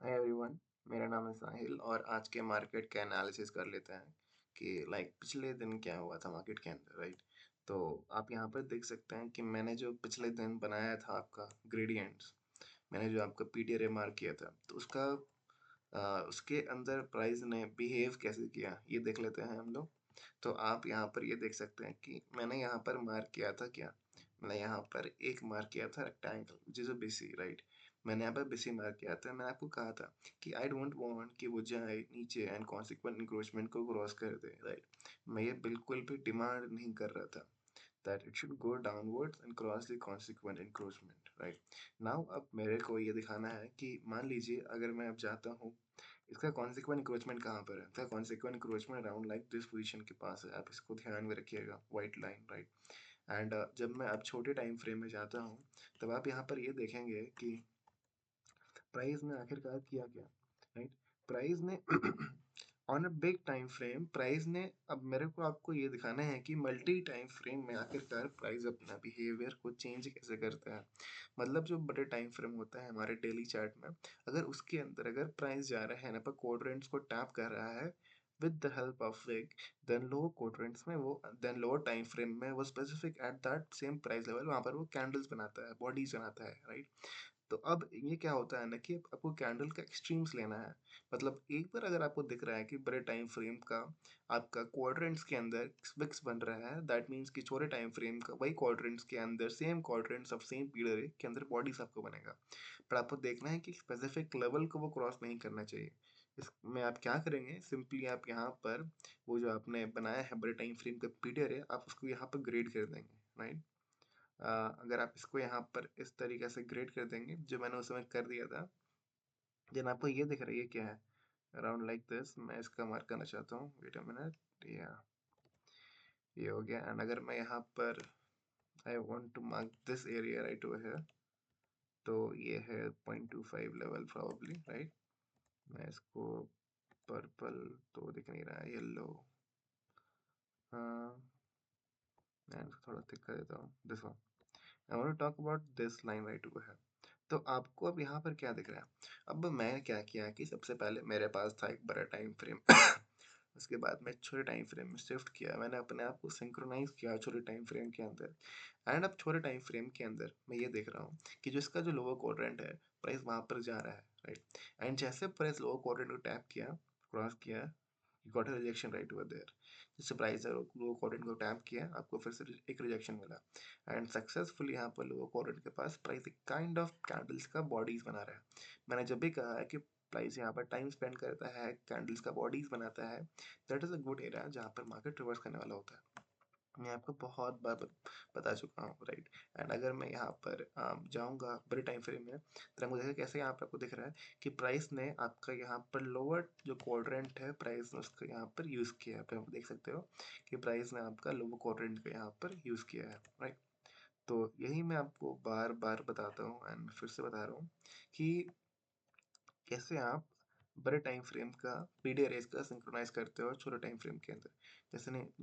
Hi everyone. मेरा नाम है साहिल और आज के मार्केट का एनालिसिस कर लेते हैं कि पिछले दिन क्या हुआ था मार्केट के अंदर, राइट। तो आप यहाँ पर देख सकते हैं कि मैंने जो पिछले दिन बनाया था आपका ग्रेडियंट्स, मैंने जो आपका पीटीआर मार्क किया था, तो उसके अंदर प्राइस ने बिहेव कैसे किया ये देख लेते हैं हम लोग। तो आप यहाँ पर ये देख सकते हैं कि मैंने यहाँ पर मार्क किया था क्या। मैंने यहाँ पर एक मार्क किया था रेक्टेंगल जिसे बीसी, राइट। मैंने यहाँ पर बीसी मार्क किया था। मैंने आपको कहा था कि आई डोंट वांट कि वो जाए नीचे एंड कॉन्सिक्वेंट इंक्रोचमेंट को क्रॉस कर दे, राइट। मैं ये बिल्कुल भी डिमांड नहीं कर रहा था that it should go downwards and cross the consequent encroachment, right. now अब मेरे को ये दिखाना है कि मान लीजिए अगर मैं अब जाता हूँ, इसका कॉन्सिक्वेंट इंक्रोचमेंट कहाँ पर है। इसका consequent encroachment around like this position के पास है। आप इसको ध्यान में रखिएगा, वाइट लाइन, राइट। एंड जब मैं अब छोटे टाइम फ्रेम में जाता हूँ, तब आप यहाँ पर ये देखेंगे कि प्राइस ने आखिरकार किया क्या, राइट। प्राइस ने on a big time frame price ने, अब मेरे को आपको ये दिखाना है कि मल्टी टाइम फ्रेम में आखिरकार प्राइस अपना बिहेवियर को चेंज कैसे करता है। मतलब जो बड़े टाइम फ्रेम होता है हमारे डेली चार्ट में, अगर उसके अंदर अगर प्राइस जा रहा है ना पर क्वाड्रेंट्स को टैप कर रहा है with the help of wick, then lower quadrants में वो, देन लोअर टाइम फ्रेम में वो specific at that same price level वहाँ पर वो कैंडल्स बनाता है, बॉडीज बनाता है, राइट। तो अब ये क्या होता है ना कि आपको कैंडल का एक्सट्रीम्स लेना है। मतलब एक बार अगर आपको दिख रहा है कि बड़े टाइम फ्रेम का आपका क्वाड्रेंट्स के अंदर विक्स बन रहा है, दैट मीन्स कि छोटे टाइम फ्रेम का वही क्वाड्रेंट्स के अंदर same quadrants of same period के अंदर बॉडीज आपको बनेगा। पर आपको देखना है कि स्पेसिफिक लेवल को वो क्रॉस नहीं करना चाहिए। इसमें आप क्या करेंगे, सिंपली आप यहाँ पर वो जो आपने बनाया है बड़े टाइम फ्रेम का पीरियड है, आप उसको यहाँ पर ग्रेड कर देंगे, राइट। अगर आप इसको यहाँ पर इस तरीके से ग्रेड कर देंगे जो मैंने उस समय कर दिया था, देन आपको ये दिख रहा है ये क्या है, अराउंड लाइक दिस। मैं इसका मार्क करना चाहता हूँ, वेट अ मिनट, या ये हो गया। एंड अगर मैं यहाँ पर I want to mark this area right over here, तो ये है 0.25 लेवल प्रोबेबली, राइट। मैं इसको पर्पल तो दिख नहीं रहा है, येलो, हाँ मैं इसको थोड़ा थिक कर देता हूँ, this one. I want to talk about this line right over here. तो आपको अब यहाँ पर क्या दिख रहा है। अब मैं क्या किया कि सबसे पहले मेरे पास था एक बड़ा टाइम फ्रेम उसके बाद मैं छोटे टाइम फ्रेम में शिफ्ट किया, मैंने अपने आप को सिंक्रोनाइज किया छोटे टाइम फ्रेम के अंदर। एंड अब छोटे टाइम फ्रेम के अंदर मैं ये देख रहा हूँ कि जो इसका जो लोअर क्वाड्रेंट है, प्राइस वहाँ पर जा रहा है, राइट। एंड जैसे प्राइस लोअर क्वाड्रेंट को टैप किया, क्रॉस किया, got a rejection right over there. जैसे प्राइस लोअर क्वाड्रेंट को टैप किया, आपको फिर से एक रिजेक्शन मिला। एंड सक्सेसफुली यहाँ पर लोअर क्वाड्रेंट के पास प्राइस एक काइंड ऑफ कैंडल्स का बॉडीज बना रहा है। मैंने जब भी कहा है कि प्राइस यहाँ पर टाइम स्पेंड करता है, कैंडल्स का बॉडीज बनाता है, that is a good area जहाँ पर मार्केट रिवर्स करने वाला होता है। मैं आपको बहुत बार बता चुका हूँ, राइट। एंड अगर मैं यहाँ पर जाऊँगा बड़े टाइम फ्रेम में, तो मुझे देखिए कैसे यहाँ पर आपको दिख रहा है कि प्राइस ने आपका यहाँ पर लोअर जो क्वाड्रेंट है, प्राइस ने उसको यहाँ पर यूज़ किया है। आप देख सकते हो कि प्राइस ने आपका लोअर क्वाड्रेंट का यहाँ पर यूज़ किया है, राइट। तो यही मैं आपको बार बार बताता हूँ एंड फिर से बता रहा हूँ कि कैसे आप बड़े टाइम फ्रेम का पीडी अरेज का सिंक्रोनाइज करते हो छोटे टाइम फ्रेम के अंदर।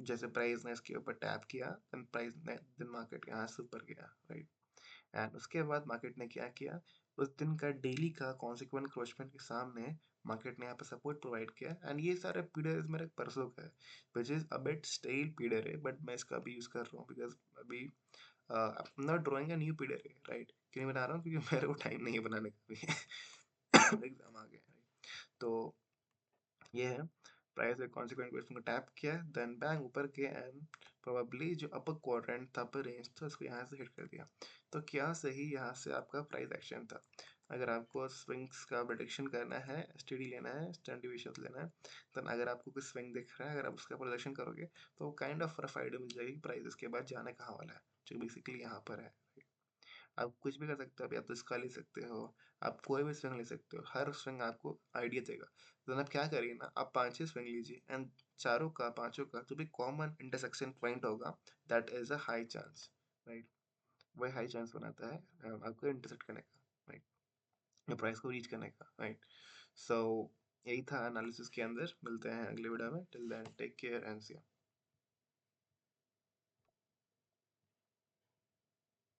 जैसे प्राइस ने इसके ऊपर टैप किया, देन प्राइस ने, देन मार्केट यहाँ से ऊपर गया, राइट। एंड उसके बाद मार्केट ने क्या किया, उस दिन का डेली का कॉन्सिक्वेंट क्रोचमेंट के सामने मार्केट ने यहाँ पर सपोर्ट प्रोवाइड किया। एंड ये सारे पीडर मेरे परसों का है, which is a bit stale पीडर है, बट मैं इसका अभी यूज़ कर रहा हूँ बिकॉज अभी I am not drawing a new पीडर है, राइट। क्यों नहीं बना रहा हूँ, क्योंकि मेरे को टाइम नहीं है बनाने का भी एग्जाम आ गया, right? तो ये है, प्राइस एक कॉन्सिक्वेंट क्वेश्चन को टैप किया, देन बैंग ऊपर के एंड प्रोबेबली जो अपर क्वाड्रेंट था, अपर रेंज था, उसको यहाँ से हिट कर दिया। तो क्या सही यहाँ से आपका प्राइस एक्शन था। अगर आपको स्विंग्स का प्रेडिक्शन करना है, एसटीडी लेना है, स्टैंड डिविएशन लेना है, देन अगर आपको कुछ स्विंग दिख रहा है, अगर आप उसका प्रोडक्शन करोगे तो काइंड ऑफ रफ आइडिया मिल जाएगी प्राइस इसके बाद जाने कहाँ वाला है, जो बेसिकली यहाँ पर है। आप कुछ भी कर सकते हो, आप या तो इसका ले सकते हो, आप कोई भी स्विंग ले सकते हो, हर स्विंग आपको आइडिया देगा। तो आप क्या करिए ना, आप 5-6 स्विंग लीजिए एंड चारों का पांचों का जो भी कॉमन इंटरसेक्शन पॉइंट होगा, that is a high chance, right. वही हाई चांस बनाता है आपको इंटरसेक्ट करने का, राइट, प्राइस को रीच करने का, राइट। सो यही था एनालिसिस के अंदर। मिलते हैं अगले वीडियो में, till then take care and see you.